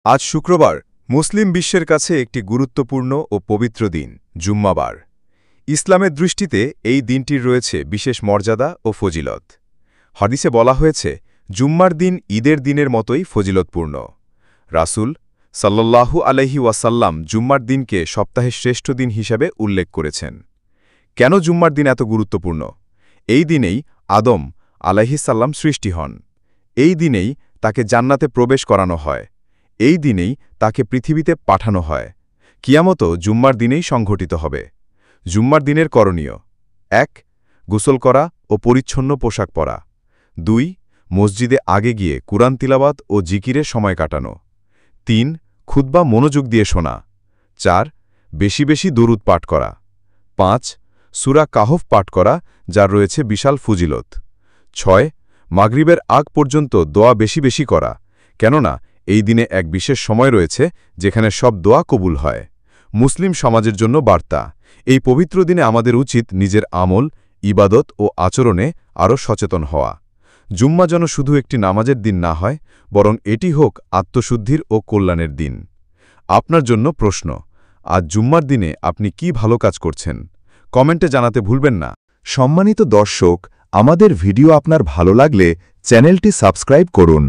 আজ শুক্রবার মুসলিম বিশ্বের কাছে একটি গুরুত্বপূর্ণ ও পবিত্র দিন জুম্মাবার। ইসলামের দৃষ্টিতে এই দিনটির রয়েছে বিশেষ মর্যাদা ও ফজিলত। হাদিসে বলা হয়েছে জুম্মার দিন ঈদের দিনের মতোই ফজিলতপূর্ণ। রাসূল সাল্লাল্লাহু আলাইহি ওয়াসাল্লাম জুম্মার দিনকে সপ্তাহের শ্রেষ্ঠ দিন হিসাবে উল্লেখ করেছেন। কেন জুম্মার দিন এত গুরুত্বপূর্ণ? এই দিনেই আদম আলাইহিসাল্লাম সৃষ্টি হন। এই দিনেই তাকে জান্নাতে প্রবেশ করানো হয়। এই দিনেই তাকে পৃথিবীতে পাঠানো হয়। কিয়ামতও জুম্মার দিনেই সংঘটিত হবে। জুম্মার দিনের করণীয়: ১. গোসল করা ও পরিচ্ছন্ন পোশাক পরা। ২. মসজিদে আগে গিয়ে কুরআন তিলাওয়াত ও জিকিরে সময় কাটানো। ৩. খুতবা মনোযোগ দিয়ে শোনা। ৪. বেশি বেশি দরুদ পাঠ করা। ৫. সূরা কাহফ পাঠ করা, যার রয়েছে বিশাল ফজিলত। ৬. মাগরিবের আগ পর্যন্ত দোয়া বেশি বেশি করা, কেননা এই দিনে এক বিশেষ সময় রয়েছে যেখানে সব দোয়া কবুল হয়। মুসলিম সমাজের জন্য বার্তা: এই পবিত্র দিনে আমাদের উচিত নিজের আমল, ইবাদত ও আচরণে আরও সচেতন হওয়া। জুম্মা যেন শুধু একটি নামাজের দিন না হয়, বরং এটি হোক আত্মশুদ্ধির ও কল্যাণের দিন। আপনার জন্য প্রশ্ন: আজ জুম্মার দিনে আপনি কি ভালো কাজ করছেন? কমেন্টে জানাতে ভুলবেন না। সম্মানিত দর্শক, আমাদের ভিডিও আপনার ভালো লাগলে চ্যানেলটি সাবস্ক্রাইব করুন।